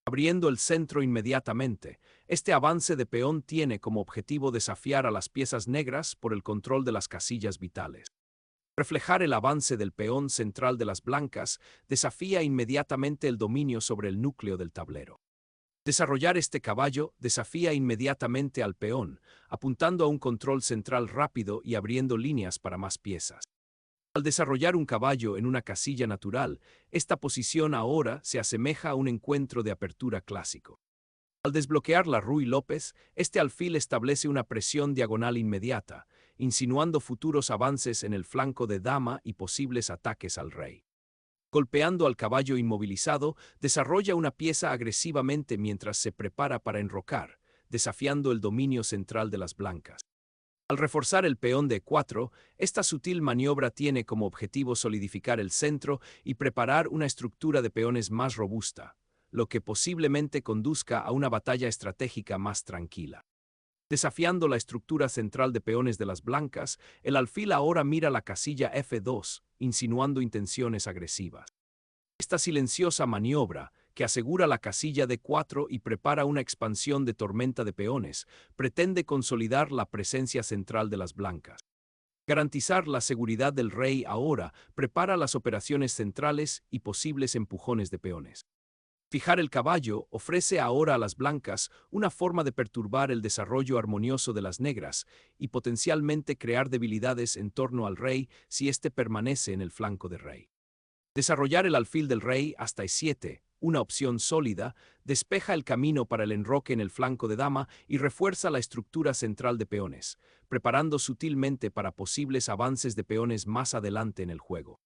Abriendo el centro inmediatamente, este avance de peón tiene como objetivo desafiar a las piezas negras por el control de las casillas vitales. Reflejar el avance del peón central de las blancas desafía inmediatamente el dominio sobre el núcleo del tablero. Desarrollar este caballo desafía inmediatamente al peón, apuntando a un control central rápido y abriendo líneas para más piezas. Al desarrollar un caballo en una casilla natural, esta posición ahora se asemeja a un encuentro de apertura clásico. Al desbloquear la Ruy López, este alfil establece una presión diagonal inmediata, insinuando futuros avances en el flanco de dama y posibles ataques al rey. Golpeando al caballo inmovilizado, desarrolla una pieza agresivamente mientras se prepara para enrocar, desafiando el dominio central de las blancas. Al reforzar el peón de E4, esta sutil maniobra tiene como objetivo solidificar el centro y preparar una estructura de peones más robusta, lo que posiblemente conduzca a una batalla estratégica más tranquila. Desafiando la estructura central de peones de las blancas, el alfil ahora mira la casilla F2, insinuando intenciones agresivas. Esta silenciosa maniobra, que asegura la casilla D4 y prepara una expansión de tormenta de peones, pretende consolidar la presencia central de las blancas. Garantizar la seguridad del rey ahora prepara las operaciones centrales y posibles empujones de peones. Fijar el caballo ofrece ahora a las blancas una forma de perturbar el desarrollo armonioso de las negras y potencialmente crear debilidades en torno al rey si éste permanece en el flanco de rey. Desarrollar el alfil del rey hasta E7, una opción sólida, despeja el camino para el enroque en el flanco de dama y refuerza la estructura central de peones, preparando sutilmente para posibles avances de peones más adelante en el juego.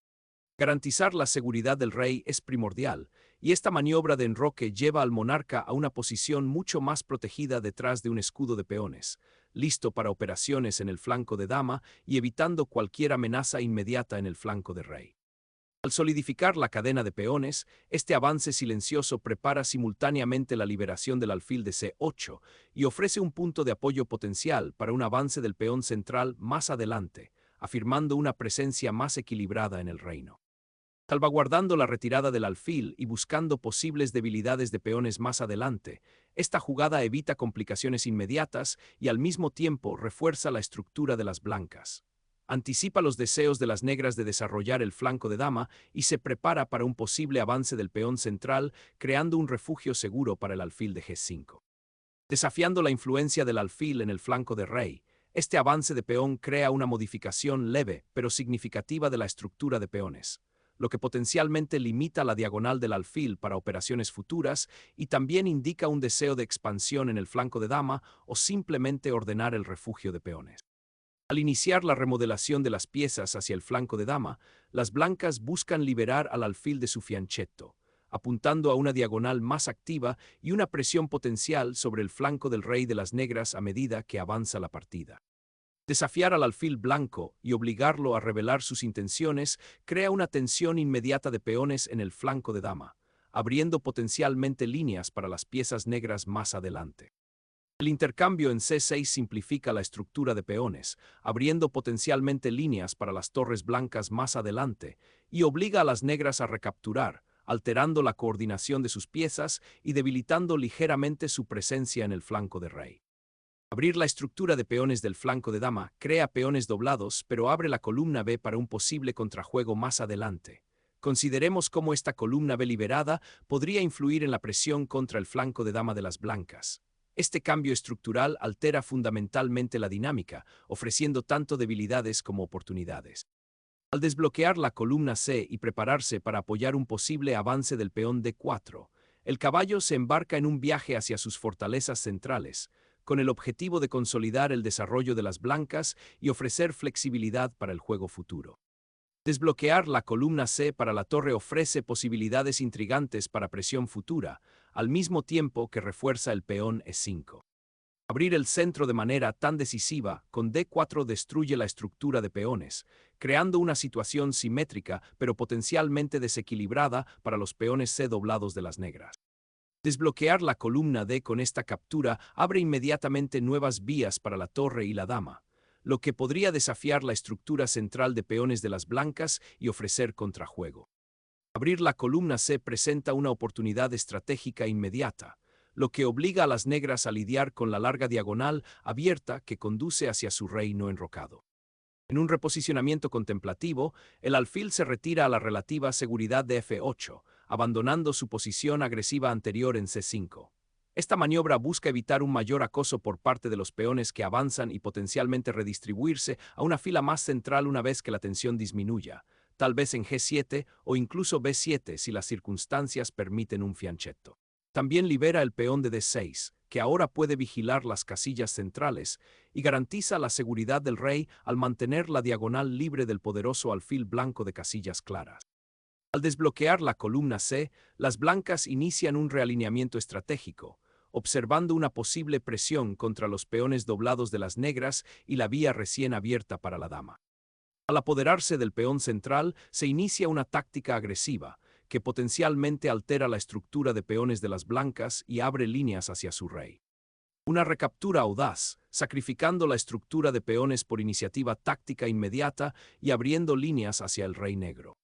Garantizar la seguridad del rey es primordial, y esta maniobra de enroque lleva al monarca a una posición mucho más protegida detrás de un escudo de peones, listo para operaciones en el flanco de dama y evitando cualquier amenaza inmediata en el flanco de rey. Al solidificar la cadena de peones, este avance silencioso prepara simultáneamente la liberación del alfil de C8 y ofrece un punto de apoyo potencial para un avance del peón central más adelante, afirmando una presencia más equilibrada en el reino. Salvaguardando la retirada del alfil y buscando posibles debilidades de peones más adelante, esta jugada evita complicaciones inmediatas y al mismo tiempo refuerza la estructura de las blancas. Anticipa los deseos de las negras de desarrollar el flanco de dama y se prepara para un posible avance del peón central, creando un refugio seguro para el alfil de G5. Desafiando la influencia del alfil en el flanco de rey, este avance de peón crea una modificación leve pero significativa de la estructura de peones, lo que potencialmente limita la diagonal del alfil para operaciones futuras y también indica un deseo de expansión en el flanco de dama o simplemente ordenar el refugio de peones. Al iniciar la remodelación de las piezas hacia el flanco de dama, las blancas buscan liberar al alfil de su fianchetto, apuntando a una diagonal más activa y una presión potencial sobre el flanco del rey de las negras a medida que avanza la partida. Desafiar al alfil blanco y obligarlo a revelar sus intenciones crea una tensión inmediata de peones en el flanco de dama, abriendo potencialmente líneas para las piezas negras más adelante. El intercambio en C6 simplifica la estructura de peones, abriendo potencialmente líneas para las torres blancas más adelante, y obliga a las negras a recapturar, alterando la coordinación de sus piezas y debilitando ligeramente su presencia en el flanco de rey. Abrir la estructura de peones del flanco de dama crea peones doblados, pero abre la columna B para un posible contrajuego más adelante. Consideremos cómo esta columna B liberada podría influir en la presión contra el flanco de dama de las blancas. Este cambio estructural altera fundamentalmente la dinámica, ofreciendo tanto debilidades como oportunidades. Al desbloquear la columna C y prepararse para apoyar un posible avance del peón D4, el caballo se embarca en un viaje hacia sus fortalezas centrales, con el objetivo de consolidar el desarrollo de las blancas y ofrecer flexibilidad para el juego futuro. Desbloquear la columna C para la torre ofrece posibilidades intrigantes para presión futura, al mismo tiempo que refuerza el peón E5. Abrir el centro de manera tan decisiva con D4 destruye la estructura de peones, creando una situación simétrica pero potencialmente desequilibrada para los peones C doblados de las negras. Desbloquear la columna D con esta captura abre inmediatamente nuevas vías para la torre y la dama, lo que podría desafiar la estructura central de peones de las blancas y ofrecer contrajuego. Abrir la columna C presenta una oportunidad estratégica inmediata, lo que obliga a las negras a lidiar con la larga diagonal abierta que conduce hacia su rey no enrocado. En un reposicionamiento contemplativo, el alfil se retira a la relativa seguridad de F8, abandonando su posición agresiva anterior en C5. Esta maniobra busca evitar un mayor acoso por parte de los peones que avanzan y potencialmente redistribuirse a una fila más central una vez que la tensión disminuya, tal vez en G7 o incluso B7 si las circunstancias permiten un fianchetto. También libera el peón de D6, que ahora puede vigilar las casillas centrales, y garantiza la seguridad del rey al mantener la diagonal libre del poderoso alfil blanco de casillas claras. Al desbloquear la columna C, las blancas inician un realineamiento estratégico, observando una posible presión contra los peones doblados de las negras y la vía recién abierta para la dama. Al apoderarse del peón central, se inicia una táctica agresiva, que potencialmente altera la estructura de peones de las blancas y abre líneas hacia su rey. Una recaptura audaz, sacrificando la estructura de peones por iniciativa táctica inmediata y abriendo líneas hacia el rey negro.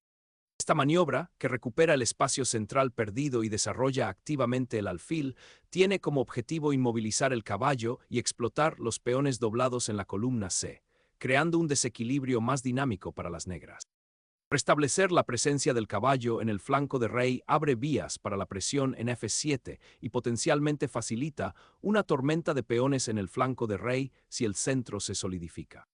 Esta maniobra, que recupera el espacio central perdido y desarrolla activamente el alfil, tiene como objetivo inmovilizar el caballo y explotar los peones doblados en la columna C, creando un desequilibrio más dinámico para las negras. Restablecer la presencia del caballo en el flanco de rey abre vías para la presión en F7 y potencialmente facilita una tormenta de peones en el flanco de rey si el centro se solidifica.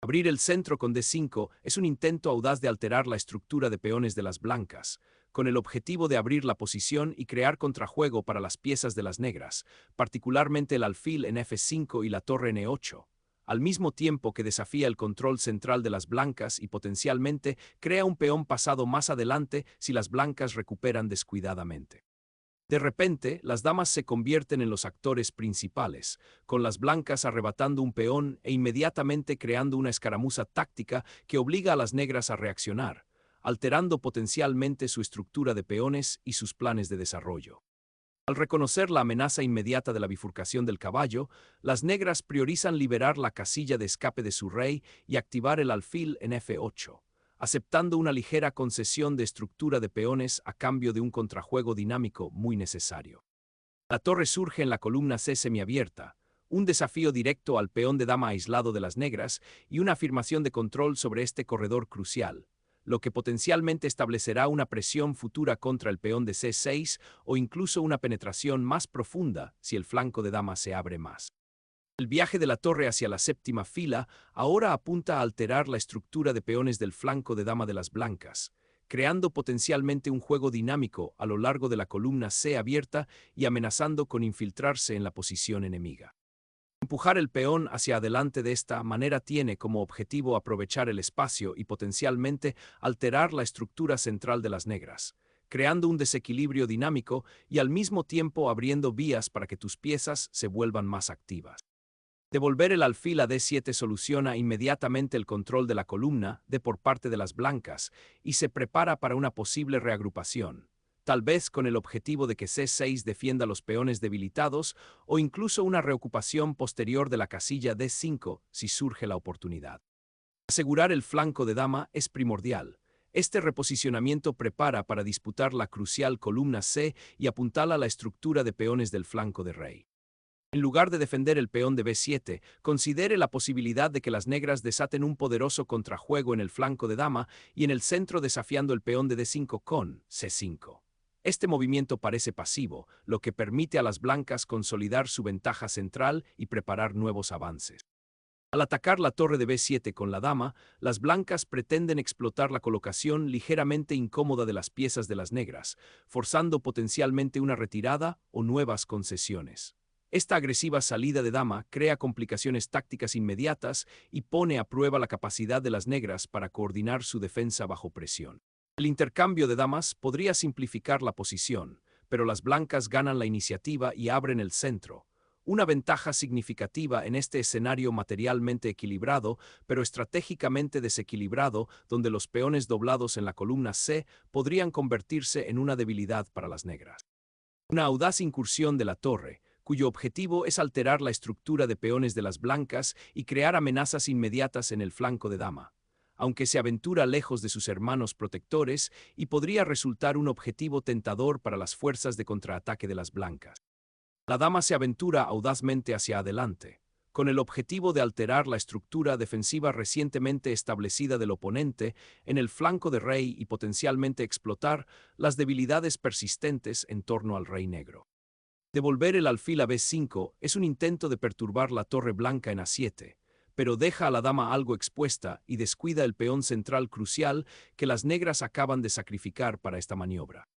Abrir el centro con D5 es un intento audaz de alterar la estructura de peones de las blancas, con el objetivo de abrir la posición y crear contrajuego para las piezas de las negras, particularmente el alfil en F5 y la torre en E8. Al mismo tiempo que desafía el control central de las blancas y potencialmente crea un peón pasado más adelante si las blancas recuperan descuidadamente. De repente, las damas se convierten en los actores principales, con las blancas arrebatando un peón e inmediatamente creando una escaramuza táctica que obliga a las negras a reaccionar, alterando potencialmente su estructura de peones y sus planes de desarrollo. Al reconocer la amenaza inmediata de la bifurcación del caballo, las negras priorizan liberar la casilla de escape de su rey y activar el alfil en F8, aceptando una ligera concesión de estructura de peones a cambio de un contrajuego dinámico muy necesario. La torre surge en la columna C semiabierta, un desafío directo al peón de dama aislado de las negras y una afirmación de control sobre este corredor crucial, lo que potencialmente establecerá una presión futura contra el peón de C6 o incluso una penetración más profunda si el flanco de dama se abre más. El viaje de la torre hacia la séptima fila ahora apunta a alterar la estructura de peones del flanco de dama de las blancas, creando potencialmente un juego dinámico a lo largo de la columna C abierta y amenazando con infiltrarse en la posición enemiga. Empujar el peón hacia adelante de esta manera tiene como objetivo aprovechar el espacio y potencialmente alterar la estructura central de las negras, creando un desequilibrio dinámico y al mismo tiempo abriendo vías para que tus piezas se vuelvan más activas. Devolver el alfil a D7 soluciona inmediatamente el control de la columna D por parte de las blancas y se prepara para una posible reagrupación, tal vez con el objetivo de que C6 defienda los peones debilitados o incluso una reocupación posterior de la casilla D5 si surge la oportunidad. Asegurar el flanco de dama es primordial. Este reposicionamiento prepara para disputar la crucial columna C y apuntala la estructura de peones del flanco de rey. En lugar de defender el peón de B7, considere la posibilidad de que las negras desaten un poderoso contrajuego en el flanco de dama y en el centro desafiando el peón de D5 con C5. Este movimiento parece pasivo, lo que permite a las blancas consolidar su ventaja central y preparar nuevos avances. Al atacar la torre de B7 con la dama, las blancas pretenden explotar la colocación ligeramente incómoda de las piezas de las negras, forzando potencialmente una retirada o nuevas concesiones. Esta agresiva salida de dama crea complicaciones tácticas inmediatas y pone a prueba la capacidad de las negras para coordinar su defensa bajo presión. El intercambio de damas podría simplificar la posición, pero las blancas ganan la iniciativa y abren el centro, una ventaja significativa en este escenario materialmente equilibrado, pero estratégicamente desequilibrado, donde los peones doblados en la columna C podrían convertirse en una debilidad para las negras. Una audaz incursión de la torre, cuyo objetivo es alterar la estructura de peones de las blancas y crear amenazas inmediatas en el flanco de dama, aunque se aventura lejos de sus hermanos protectores y podría resultar un objetivo tentador para las fuerzas de contraataque de las blancas. La dama se aventura audazmente hacia adelante, con el objetivo de alterar la estructura defensiva recientemente establecida del oponente en el flanco de rey y potencialmente explotar las debilidades persistentes en torno al rey negro. Devolver el alfil a B5 es un intento de perturbar la torre blanca en A7, pero deja a la dama algo expuesta y descuida el peón central crucial que las negras acaban de sacrificar para esta maniobra.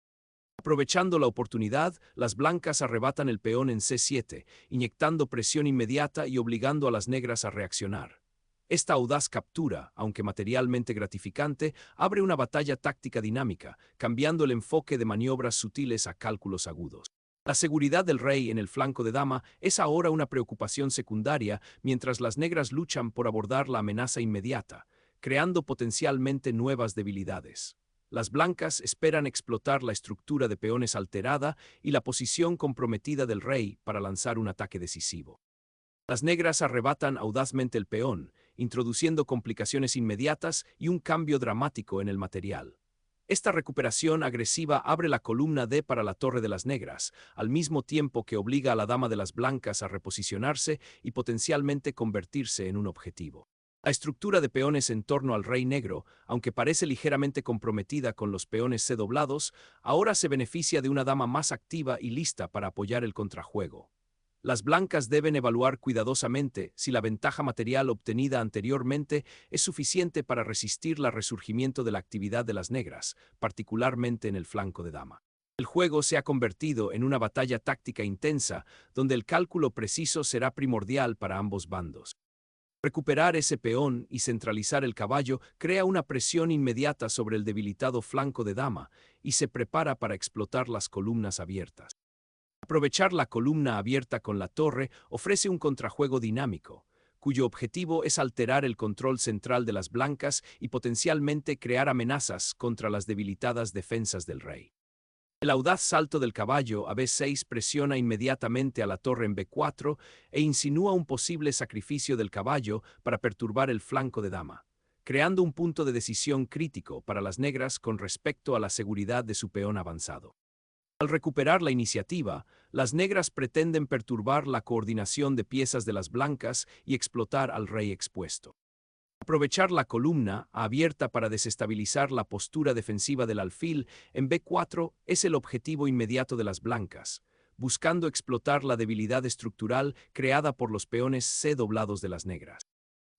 Aprovechando la oportunidad, las blancas arrebatan el peón en C7, inyectando presión inmediata y obligando a las negras a reaccionar. Esta audaz captura, aunque materialmente gratificante, abre una batalla táctica dinámica, cambiando el enfoque de maniobras sutiles a cálculos agudos. La seguridad del rey en el flanco de dama es ahora una preocupación secundaria mientras las negras luchan por abordar la amenaza inmediata, creando potencialmente nuevas debilidades. Las blancas esperan explotar la estructura de peones alterada y la posición comprometida del rey para lanzar un ataque decisivo. Las negras arrebatan audazmente el peón, introduciendo complicaciones inmediatas y un cambio dramático en el material. Esta recuperación agresiva abre la columna D para la torre de las negras, al mismo tiempo que obliga a la dama de las blancas a reposicionarse y potencialmente convertirse en un objetivo. La estructura de peones en torno al rey negro, aunque parece ligeramente comprometida con los peones C doblados, ahora se beneficia de una dama más activa y lista para apoyar el contrajuego. Las blancas deben evaluar cuidadosamente si la ventaja material obtenida anteriormente es suficiente para resistir el resurgimiento de la actividad de las negras, particularmente en el flanco de dama. El juego se ha convertido en una batalla táctica intensa, donde el cálculo preciso será primordial para ambos bandos. Recuperar ese peón y centralizar el caballo crea una presión inmediata sobre el debilitado flanco de dama y se prepara para explotar las columnas abiertas. Aprovechar la columna abierta con la torre ofrece un contrajuego dinámico, cuyo objetivo es alterar el control central de las blancas y potencialmente crear amenazas contra las debilitadas defensas del rey. El audaz salto del caballo a B6 presiona inmediatamente a la torre en B4 e insinúa un posible sacrificio del caballo para perturbar el flanco de dama, creando un punto de decisión crítico para las negras con respecto a la seguridad de su peón avanzado. Al recuperar la iniciativa, las negras pretenden perturbar la coordinación de piezas de las blancas y explotar al rey expuesto. Aprovechar la columna abierta para desestabilizar la postura defensiva del alfil en B4 es el objetivo inmediato de las blancas, buscando explotar la debilidad estructural creada por los peones C doblados de las negras.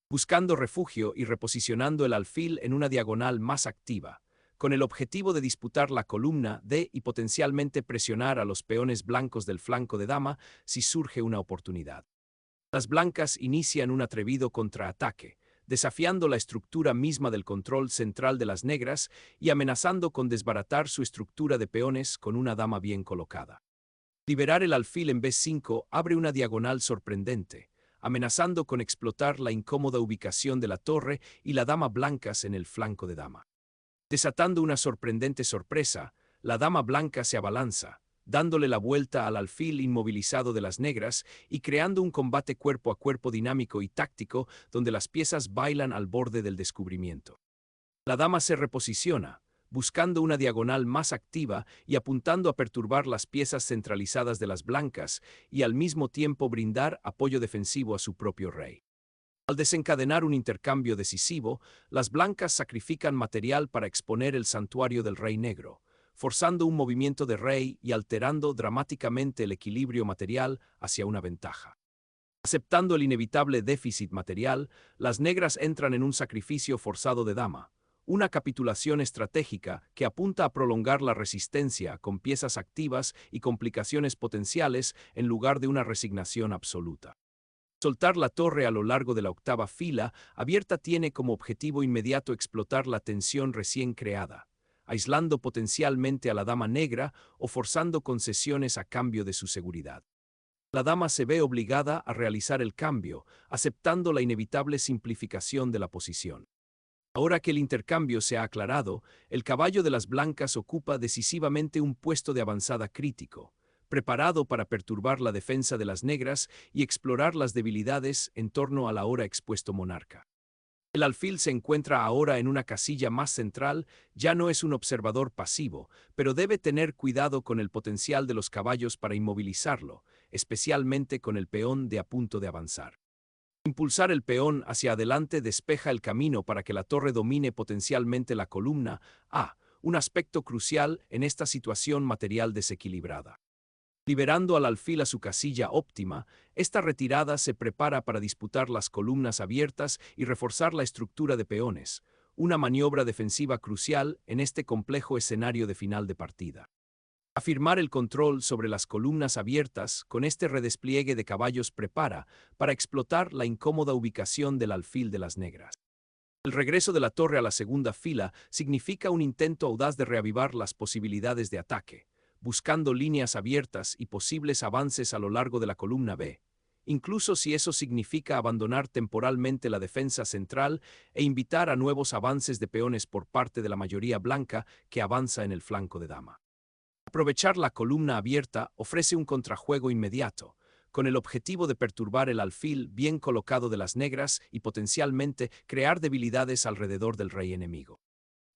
Buscando refugio y reposicionando el alfil en una diagonal más activa, con el objetivo de disputar la columna D y potencialmente presionar a los peones blancos del flanco de dama si surge una oportunidad. Las blancas inician un atrevido contraataque, desafiando la estructura misma del control central de las negras y amenazando con desbaratar su estructura de peones con una dama bien colocada. Liberar el alfil en B5 abre una diagonal sorprendente, amenazando con explotar la incómoda ubicación de la torre y la dama blancas en el flanco de dama. Desatando una sorprendente sorpresa, la dama blanca se abalanza, dándole la vuelta al alfil inmovilizado de las negras y creando un combate cuerpo a cuerpo dinámico y táctico donde las piezas bailan al borde del descubrimiento. La dama se reposiciona, buscando una diagonal más activa y apuntando a perturbar las piezas centralizadas de las blancas y al mismo tiempo brindar apoyo defensivo a su propio rey. Al desencadenar un intercambio decisivo, las blancas sacrifican material para exponer el santuario del rey negro, forzando un movimiento de rey y alterando dramáticamente el equilibrio material hacia una ventaja. Aceptando el inevitable déficit material, las negras entran en un sacrificio forzado de dama, una capitulación estratégica que apunta a prolongar la resistencia con piezas activas y complicaciones potenciales en lugar de una resignación absoluta. Soltar la torre a lo largo de la octava fila abierta tiene como objetivo inmediato explotar la tensión recién creada, aislando potencialmente a la dama negra o forzando concesiones a cambio de su seguridad. La dama se ve obligada a realizar el cambio, aceptando la inevitable simplificación de la posición. Ahora que el intercambio se ha aclarado, el caballo de las blancas ocupa decisivamente un puesto de avanzada crítico, preparado para perturbar la defensa de las negras y explorar las debilidades en torno al ahora expuesto monarca. El alfil se encuentra ahora en una casilla más central, ya no es un observador pasivo, pero debe tener cuidado con el potencial de los caballos para inmovilizarlo, especialmente con el peón de a punto de avanzar. Impulsar el peón hacia adelante despeja el camino para que la torre domine potencialmente la columna A, un aspecto crucial en esta situación material desequilibrada. Liberando al alfil a su casilla óptima, esta retirada se prepara para disputar las columnas abiertas y reforzar la estructura de peones, una maniobra defensiva crucial en este complejo escenario de final de partida. Afirmar el control sobre las columnas abiertas con este redespliegue de caballos prepara para explotar la incómoda ubicación del alfil de las negras. El regreso de la torre a la segunda fila significa un intento audaz de reavivar las posibilidades de ataque, buscando líneas abiertas y posibles avances a lo largo de la columna B, incluso si eso significa abandonar temporalmente la defensa central e invitar a nuevos avances de peones por parte de la mayoría blanca que avanza en el flanco de dama. Aprovechar la columna abierta ofrece un contrajuego inmediato, con el objetivo de perturbar el alfil bien colocado de las negras y potencialmente crear debilidades alrededor del rey enemigo.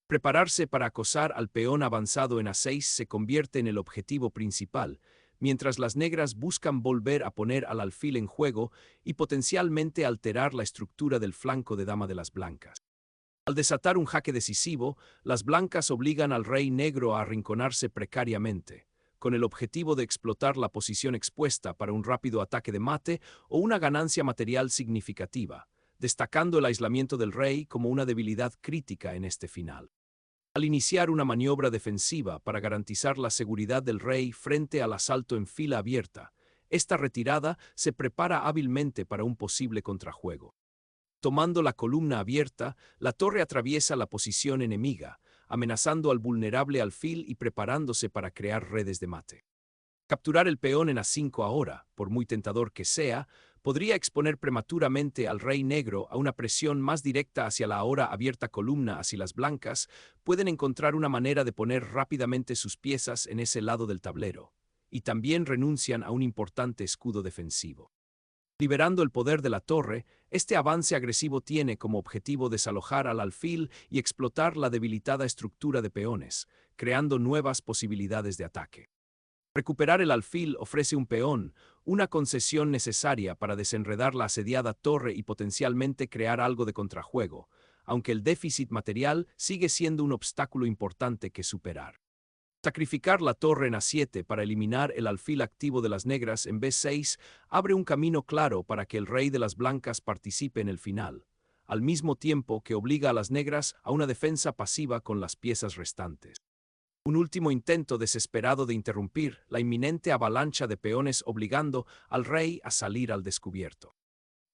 Prepararse para acosar al peón avanzado en A6 se convierte en el objetivo principal, mientras las negras buscan volver a poner al alfil en juego y potencialmente alterar la estructura del flanco de dama de las blancas. Al desatar un jaque decisivo, las blancas obligan al rey negro a arrinconarse precariamente, con el objetivo de explotar la posición expuesta para un rápido ataque de mate o una ganancia material significativa, destacando el aislamiento del rey como una debilidad crítica en este final. Al iniciar una maniobra defensiva para garantizar la seguridad del rey frente al asalto en fila abierta, esta retirada se prepara hábilmente para un posible contrajuego. Tomando la columna abierta, la torre atraviesa la posición enemiga, amenazando al vulnerable alfil y preparándose para crear redes de mate. Capturar el peón en A5 ahora, por muy tentador que sea, podría exponer prematuramente al rey negro a una presión más directa hacia la ahora abierta columna hacia las blancas. Pueden encontrar una manera de poner rápidamente sus piezas en ese lado del tablero, y también renuncian a un importante escudo defensivo. Liberando el poder de la torre, este avance agresivo tiene como objetivo desalojar al alfil y explotar la debilitada estructura de peones, creando nuevas posibilidades de ataque. Recuperar el alfil ofrece un peón, una concesión necesaria para desenredar la asediada torre y potencialmente crear algo de contrajuego, aunque el déficit material sigue siendo un obstáculo importante que superar. Sacrificar la torre en A7 para eliminar el alfil activo de las negras en B6 abre un camino claro para que el rey de las blancas participe en el final, al mismo tiempo que obliga a las negras a una defensa pasiva con las piezas restantes. Un último intento desesperado de interrumpir la inminente avalancha de peones obligando al rey a salir al descubierto.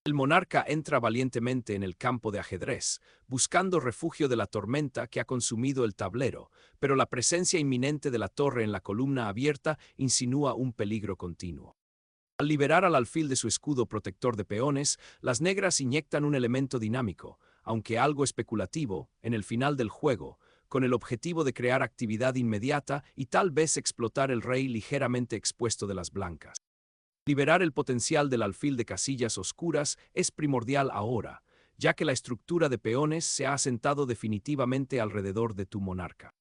El monarca entra valientemente en el campo de ajedrez, buscando refugio de la tormenta que ha consumido el tablero, pero la presencia inminente de la torre en la columna abierta insinúa un peligro continuo. Al liberar al alfil de su escudo protector de peones, las negras inyectan un elemento dinámico, aunque algo especulativo, en el final del juego, con el objetivo de crear actividad inmediata y tal vez explotar el rey ligeramente expuesto de las blancas. Liberar el potencial del alfil de casillas oscuras es primordial ahora, ya que la estructura de peones se ha asentado definitivamente alrededor de tu monarca.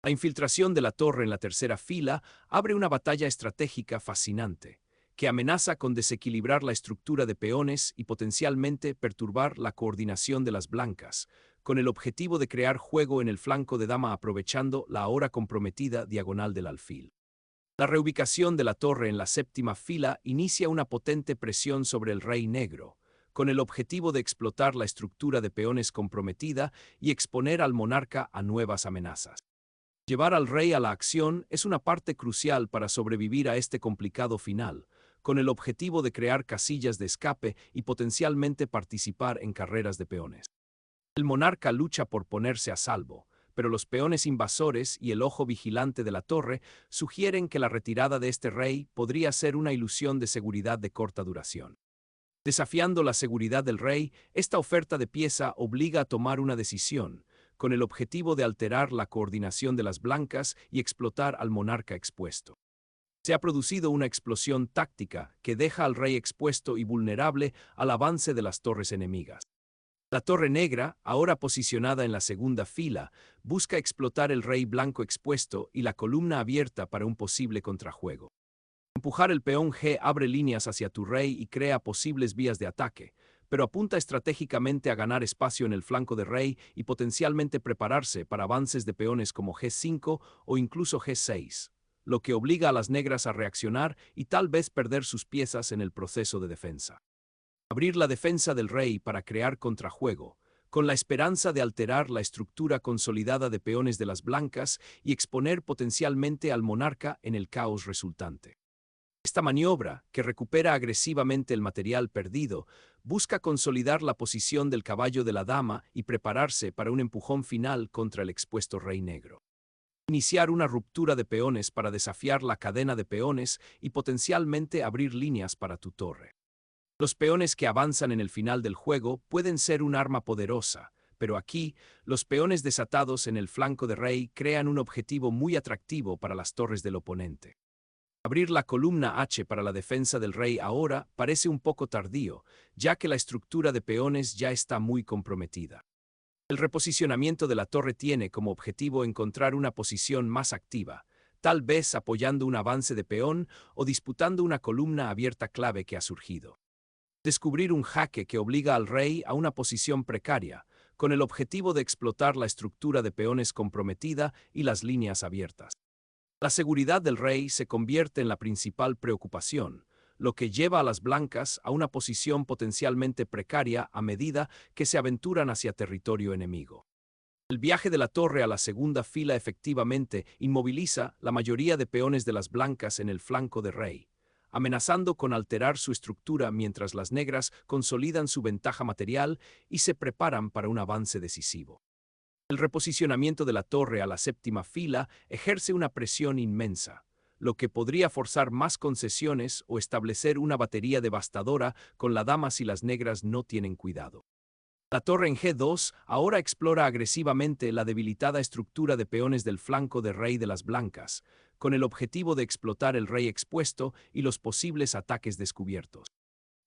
La infiltración de la torre en la tercera fila abre una batalla estratégica fascinante, que amenaza con desequilibrar la estructura de peones y potencialmente perturbar la coordinación de las blancas, con el objetivo de crear juego en el flanco de dama aprovechando la ahora comprometida diagonal del alfil. La reubicación de la torre en la séptima fila inicia una potente presión sobre el rey negro, con el objetivo de explotar la estructura de peones comprometida y exponer al monarca a nuevas amenazas. Llevar al rey a la acción es una parte crucial para sobrevivir a este complicado final, con el objetivo de crear casillas de escape y potencialmente participar en carreras de peones. El monarca lucha por ponerse a salvo, pero los peones invasores y el ojo vigilante de la torre sugieren que la retirada de este rey podría ser una ilusión de seguridad de corta duración. Desafiando la seguridad del rey, esta oferta de pieza obliga a tomar una decisión, con el objetivo de alterar la coordinación de las blancas y explotar al monarca expuesto. Se ha producido una explosión táctica que deja al rey expuesto y vulnerable al avance de las torres enemigas. La torre negra, ahora posicionada en la segunda fila, busca explotar el rey blanco expuesto y la columna abierta para un posible contrajuego. Empujar el peón G abre líneas hacia tu rey y crea posibles vías de ataque, pero apunta estratégicamente a ganar espacio en el flanco de rey y potencialmente prepararse para avances de peones como G5 o incluso G6, lo que obliga a las negras a reaccionar y tal vez perder sus piezas en el proceso de defensa. Abrir la defensa del rey para crear contrajuego, con la esperanza de alterar la estructura consolidada de peones de las blancas y exponer potencialmente al monarca en el caos resultante. Esta maniobra, que recupera agresivamente el material perdido, busca consolidar la posición del caballo de la dama y prepararse para un empujón final contra el expuesto rey negro. Iniciar una ruptura de peones para desafiar la cadena de peones y potencialmente abrir líneas para tu torre. Los peones que avanzan en el final del juego pueden ser un arma poderosa, pero aquí, los peones desatados en el flanco de rey crean un objetivo muy atractivo para las torres del oponente. Abrir la columna H para la defensa del rey ahora parece un poco tardío, ya que la estructura de peones ya está muy comprometida. El reposicionamiento de la torre tiene como objetivo encontrar una posición más activa, tal vez apoyando un avance de peón o disputando una columna abierta clave que ha surgido. Descubrir un jaque que obliga al rey a una posición precaria, con el objetivo de explotar la estructura de peones comprometida y las líneas abiertas. La seguridad del rey se convierte en la principal preocupación, lo que lleva a las blancas a una posición potencialmente precaria a medida que se aventuran hacia territorio enemigo. El viaje de la torre a la segunda fila efectivamente inmoviliza la mayoría de peones de las blancas en el flanco de rey, amenazando con alterar su estructura mientras las negras consolidan su ventaja material y se preparan para un avance decisivo. El reposicionamiento de la torre a la séptima fila ejerce una presión inmensa, lo que podría forzar más concesiones o establecer una batería devastadora con la dama si las negras no tienen cuidado. La torre en G2 ahora explora agresivamente la debilitada estructura de peones del flanco de rey de las blancas, con el objetivo de explotar el rey expuesto y los posibles ataques descubiertos.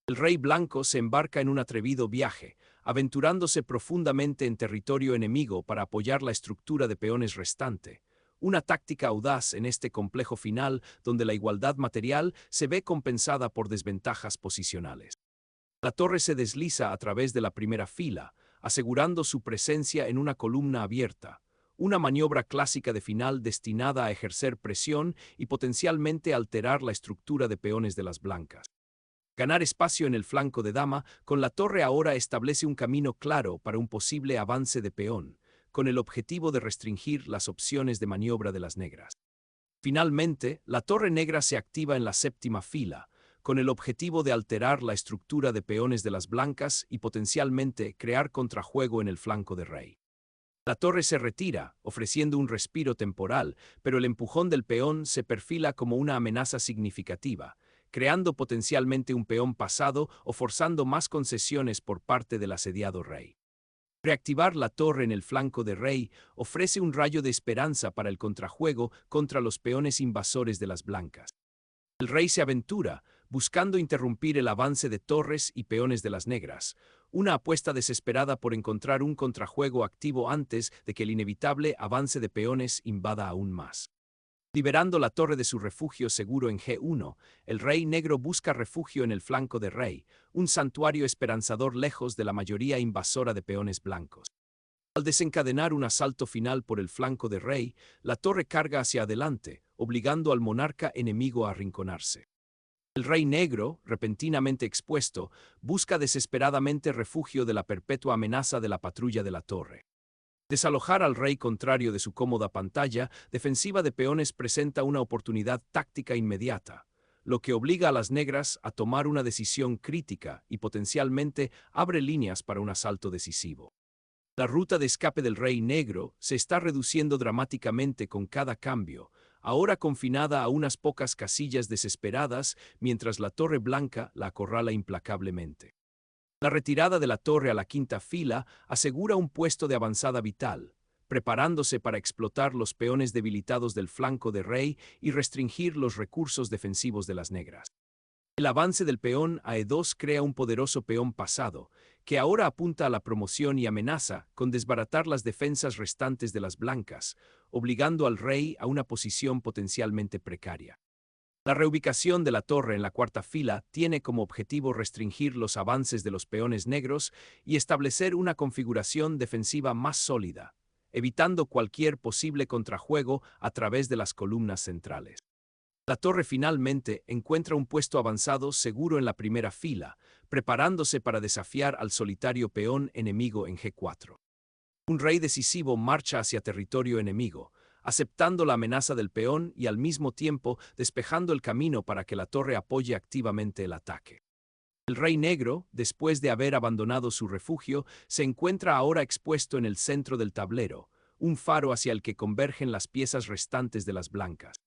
El rey blanco se embarca en un atrevido viaje, aventurándose profundamente en territorio enemigo para apoyar la estructura de peones restante, una táctica audaz en este complejo final donde la igualdad material se ve compensada por desventajas posicionales. La torre se desliza a través de la primera fila, asegurando su presencia en una columna abierta, una maniobra clásica de final destinada a ejercer presión y potencialmente alterar la estructura de peones de las blancas. Ganar espacio en el flanco de dama con la torre ahora establece un camino claro para un posible avance de peón, con el objetivo de restringir las opciones de maniobra de las negras. Finalmente, la torre negra se activa en la séptima fila, con el objetivo de alterar la estructura de peones de las blancas y potencialmente crear contrajuego en el flanco de rey. La torre se retira, ofreciendo un respiro temporal, pero el empujón del peón se perfila como una amenaza significativa, creando potencialmente un peón pasado o forzando más concesiones por parte del asediado rey. Reactivar la torre en el flanco de rey ofrece un rayo de esperanza para el contrajuego contra los peones invasores de las blancas. El rey se aventura, buscando interrumpir el avance de torres y peones de las negras, una apuesta desesperada por encontrar un contrajuego activo antes de que el inevitable avance de peones invada aún más. Liberando la torre de su refugio seguro en G1, el rey negro busca refugio en el flanco de rey, un santuario esperanzador lejos de la mayoría invasora de peones blancos. Al desencadenar un asalto final por el flanco de rey, la torre carga hacia adelante, obligando al monarca enemigo a arrinconarse. El rey negro, repentinamente expuesto, busca desesperadamente refugio de la perpetua amenaza de la patrulla de la torre. Desalojar al rey contrario de su cómoda pantalla defensiva de peones presenta una oportunidad táctica inmediata, lo que obliga a las negras a tomar una decisión crítica y potencialmente abre líneas para un asalto decisivo. La ruta de escape del rey negro se está reduciendo dramáticamente con cada cambio, ahora confinada a unas pocas casillas desesperadas mientras la torre blanca la acorrala implacablemente. La retirada de la torre a la quinta fila asegura un puesto de avanzada vital, preparándose para explotar los peones debilitados del flanco de rey y restringir los recursos defensivos de las negras. El avance del peón a E2 crea un poderoso peón pasado, que ahora apunta a la promoción y amenaza con desbaratar las defensas restantes de las blancas, obligando al rey a una posición potencialmente precaria. La reubicación de la torre en la cuarta fila tiene como objetivo restringir los avances de los peones negros y establecer una configuración defensiva más sólida, evitando cualquier posible contrajuego a través de las columnas centrales. La torre finalmente encuentra un puesto avanzado seguro en la primera fila, preparándose para desafiar al solitario peón enemigo en G4. Un rey decisivo marcha hacia territorio enemigo, aceptando la amenaza del peón y al mismo tiempo despejando el camino para que la torre apoye activamente el ataque. El rey negro, después de haber abandonado su refugio, se encuentra ahora expuesto en el centro del tablero, un faro hacia el que convergen las piezas restantes de las blancas.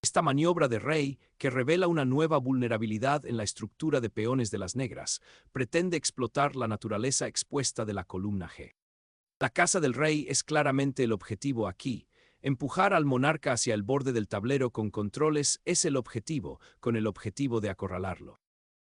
Esta maniobra de rey, que revela una nueva vulnerabilidad en la estructura de peones de las negras, pretende explotar la naturaleza expuesta de la columna G. La casa del rey es claramente el objetivo aquí. Empujar al monarca hacia el borde del tablero con controles es el objetivo, con el objetivo de acorralarlo.